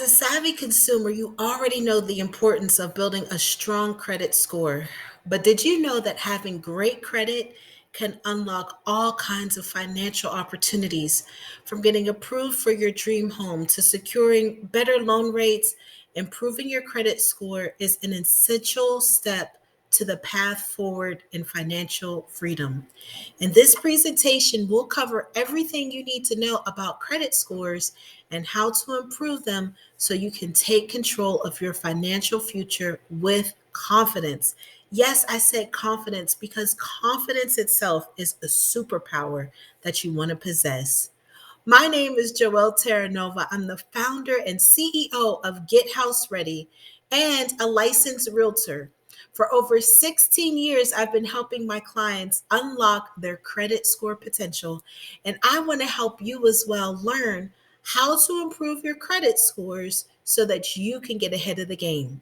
a savvy consumer, you already know the importance of building a strong credit score. But did you know that having great credit can unlock all kinds of financial opportunities, from getting approved for your dream home to securing better loan rates? Improving your credit score is an essential step to the path forward in financial freedom. In this presentation, we'll cover everything you need to know about credit scores and how to improve them so you can take control of your financial future with confidence. Yes, I said confidence because confidence itself is a superpower that you want to possess. My name is Joelle Terranova. I'm the founder and CEO of Get House Ready and a licensed realtor. For over 16 years, I've been helping my clients unlock their credit score potential, and I want to help you as well learn how to improve your credit scores so that you can get ahead of the game.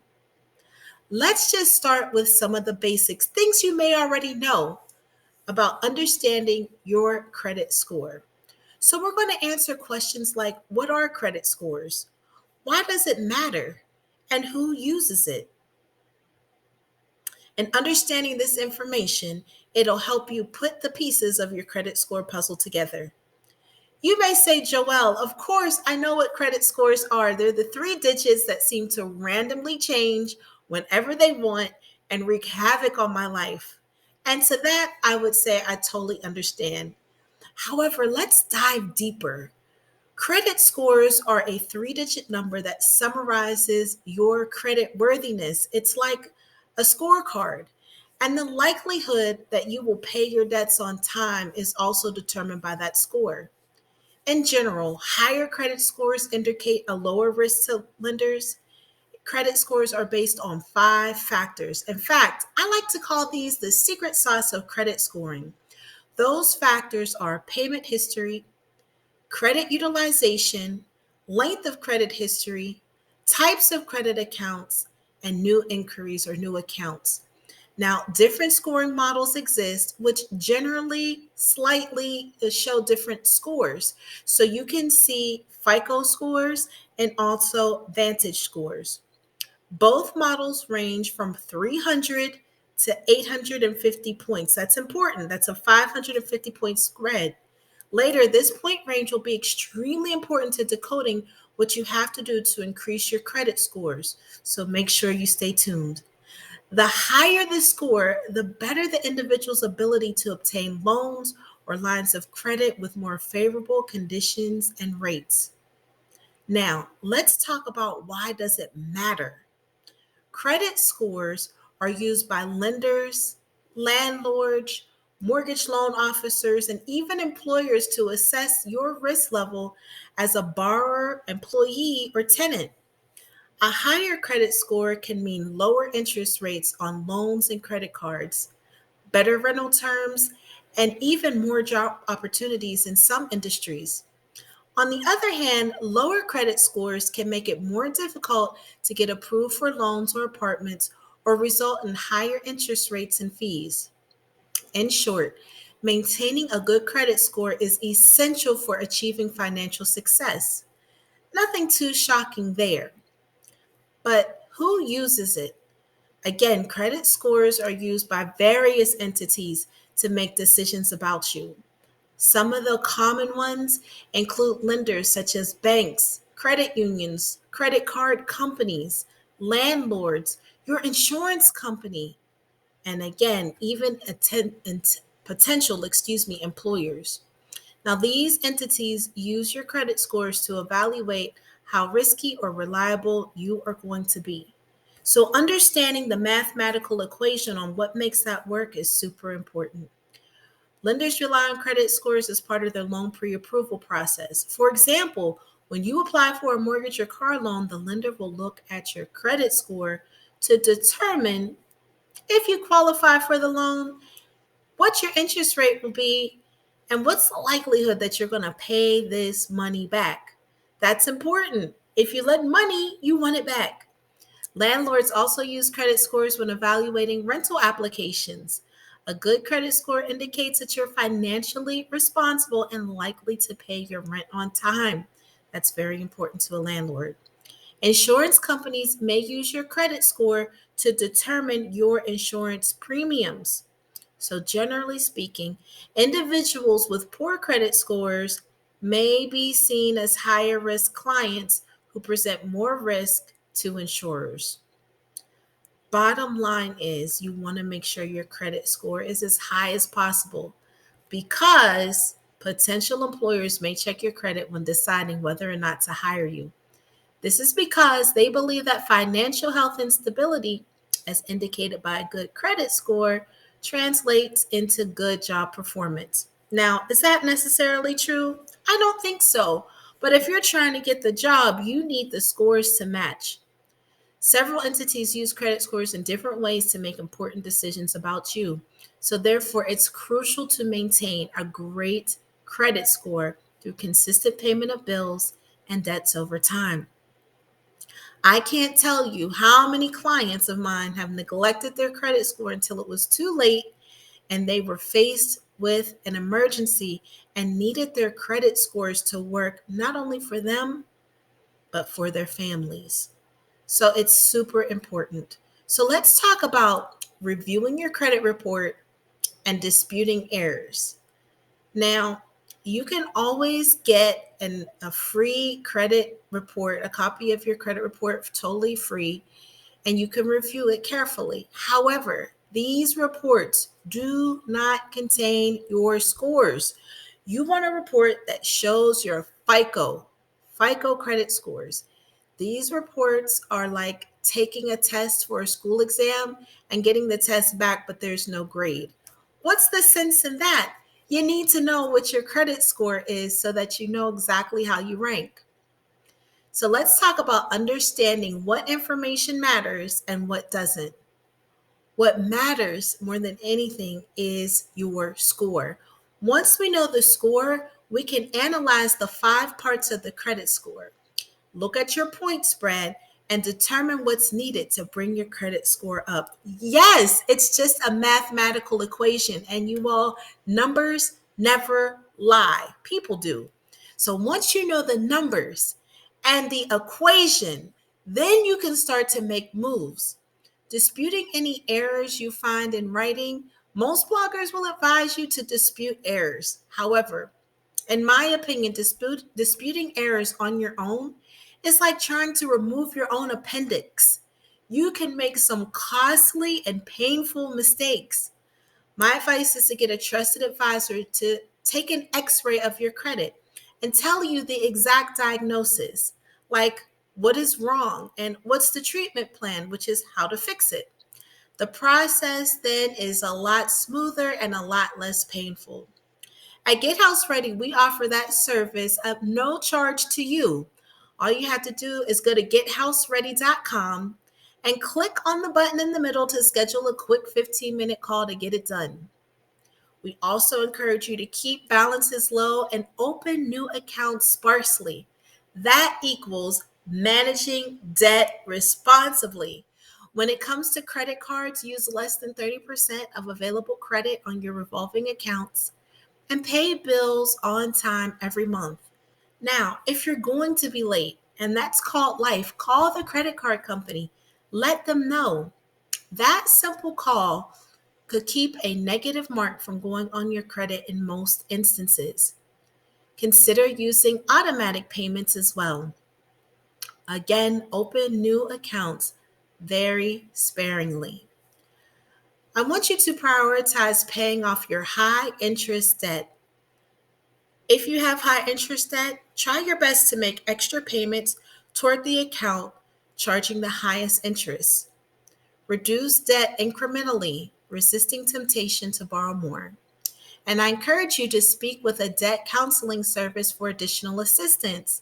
Let's just start with some of the basics, things you may already know about understanding your credit score. So, we're going to answer questions like, what are credit scores? Why does it matter? And who uses it? And understanding this information, it'll help you put the pieces of your credit score puzzle together. You may say, Joelle, of course, I know what credit scores are. They're the three digits that seem to randomly change whenever they want and wreak havoc on my life. And to that, I would say I totally understand. However, let's dive deeper. Credit scores are a three-digit number that summarizes your credit worthiness. It's like a scorecard. And the likelihood that you will pay your debts on time is also determined by that score. In general, higher credit scores indicate a lower risk to lenders. Credit scores are based on five factors. In fact, I like to call these the secret sauce of credit scoring. Those factors are payment history, credit utilization, length of credit history, types of credit accounts, and new inquiries or new accounts. Now, different scoring models exist, which generally slightly show different scores. So you can see FICO scores and also Vantage scores. Both models range from 300 to 850 points. That's important. That's a 550 point spread. Later, this point range will be extremely important to decoding what you have to do to increase your credit scores. So make sure you stay tuned. The higher the score, the better the individual's ability to obtain loans or lines of credit with more favorable conditions and rates. Now, let's talk about why does it matter? Credit scores are used by lenders, landlords, mortgage loan officers, and even employers to assess your risk level as a borrower, employee, or tenant. A higher credit score can mean lower interest rates on loans and credit cards, better rental terms, and even more job opportunities in some industries. On the other hand, lower credit scores can make it more difficult to get approved for loans or apartments or result in higher interest rates and fees. In short, maintaining a good credit score is essential for achieving financial success. Nothing too shocking there. But who uses it? Again, credit scores are used by various entities to make decisions about you. Some of the common ones include lenders such as banks, credit unions, credit card companies, landlords, your insurance company, and again, even potential employers. Now, these entities use your credit scores to evaluate how risky or reliable you are going to be. So, understanding the mathematical equation on what makes that work is super important. Lenders rely on credit scores as part of their loan pre approval process. For example, when you apply for a mortgage or car loan, the lender will look at your credit score to determine if you qualify for the loan, what your interest rate will be, and what's the likelihood that you're going to pay this money back. That's important. If you lend money, you want it back. Landlords also use credit scores when evaluating rental applications. A good credit score indicates that you're financially responsible and likely to pay your rent on time. That's very important to a landlord. Insurance companies may use your credit score to determine your insurance premiums. So, generally speaking, individuals with poor credit scores may be seen as higher risk clients who present more risk to insurers. Bottom line is, you want to make sure your credit score is as high as possible because potential employers may check your credit when deciding whether or not to hire you. This is because they believe that financial health and stability, as indicated by a good credit score, translates into good job performance. Now, is that necessarily true? I don't think so. But if you're trying to get the job, you need the scores to match. Several entities use credit scores in different ways to make important decisions about you. So, therefore, it's crucial to maintain a great credit score through consistent payment of bills and debts over time. I can't tell you how many clients of mine have neglected their credit score until it was too late and they were faced with an emergency and needed their credit scores to work not only for them, but for their families. So it's super important. So let's talk about reviewing your credit report and disputing errors. Now, you can always get a free credit report, a copy of your credit report totally free, and you can review it carefully. However, these reports do not contain your scores. You want a report that shows your FICO credit scores. These reports are like taking a test for a school exam and getting the test back, but there's no grade. What's the sense in that? You need to know what your credit score is so that you know exactly how you rank. So let's talk about understanding what information matters and what doesn't. What matters more than anything is your score. Once we know the score, we can analyze the 5 parts of the credit score. Look at your point spread and determine what's needed to bring your credit score up. Yes, it's just a mathematical equation, and you all, numbers never lie. People do. So once you know the numbers and the equation, then you can start to make moves. Disputing any errors you find in writing, most bloggers will advise you to dispute errors. However, in my opinion, disputing errors on your own is like trying to remove your own appendix. You can make some costly and painful mistakes. My advice is to get a trusted advisor to take an x ray of your credit and tell you the exact diagnosis, like what is wrong and what's the treatment plan, which is how to fix it. The process then is a lot smoother and a lot less painful. At Get House Ready, we offer that service at no charge to you. All you have to do is go to gethouseready.com and click on the button in the middle to schedule a quick 15-minute call to get it done. We also encourage you to keep balances low and open new accounts sparsely. That equals managing debt responsibly. When it comes to credit cards, use less than 30% of available credit on your revolving accounts and pay bills on time every month. Now, if you're going to be late, and that's called life, call the credit card company. Let them know. That simple call could keep a negative mark from going on your credit in most instances. Consider using automatic payments as well. Again, open new accounts very sparingly. I want you to prioritize paying off your high interest debt. If you have high interest debt, try your best to make extra payments toward the account charging the highest interest. Reduce debt incrementally, resisting temptation to borrow more. And I encourage you to speak with a debt counseling service for additional assistance.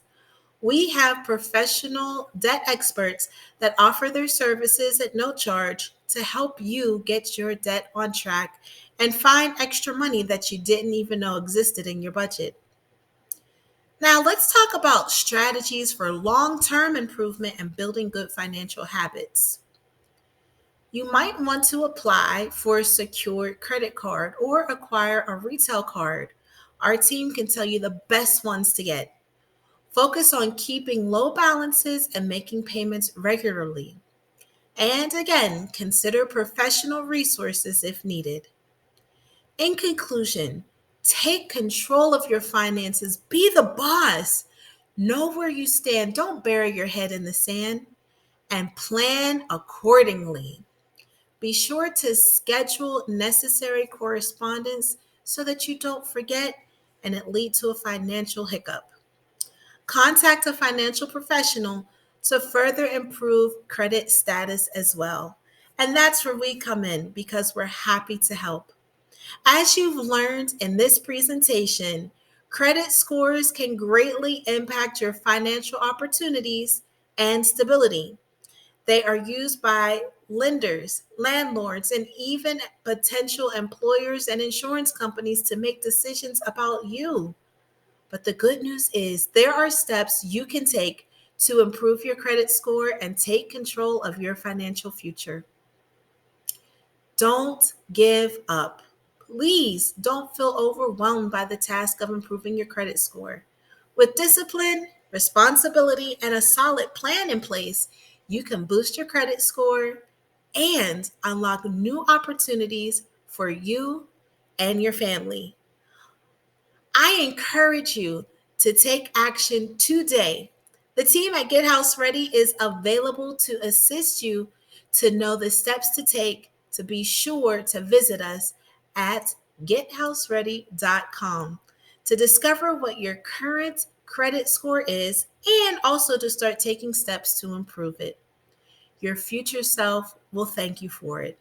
We have professional debt experts that offer their services at no charge to help you get your debt on track and find extra money that you didn't even know existed in your budget. Now, let's talk about strategies for long term improvement and building good financial habits. You might want to apply for a secured credit card or acquire a retail card. Our team can tell you the best ones to get. Focus on keeping low balances and making payments regularly. And again, consider professional resources if needed. In conclusion, take control of your finances. Be the boss. Know where you stand. Don't bury your head in the sand and plan accordingly. Be sure to schedule necessary correspondence so that you don't forget and it lead to a financial hiccup. Contact a financial professional to further improve credit status as well. And that's where we come in because we're happy to help. As you've learned in this presentation, credit scores can greatly impact your financial opportunities and stability. They are used by lenders, landlords, and even potential employers and insurance companies to make decisions about you. But the good news is there are steps you can take to improve your credit score and take control of your financial future. Don't give up. Please don't feel overwhelmed by the task of improving your credit score. With discipline, responsibility, and a solid plan in place, you can boost your credit score and unlock new opportunities for you and your family. I encourage you to take action today. The team at Get House Ready is available to assist you to know the steps to take to be sure to visit us at gethouseready.com to discover what your current credit score is and also to start taking steps to improve it. Your future self will thank you for it.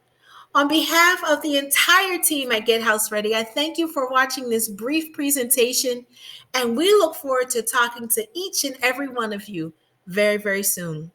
On behalf of the entire team at Get House Ready, I thank you for watching this brief presentation, and we look forward to talking to each and every one of you very, very soon.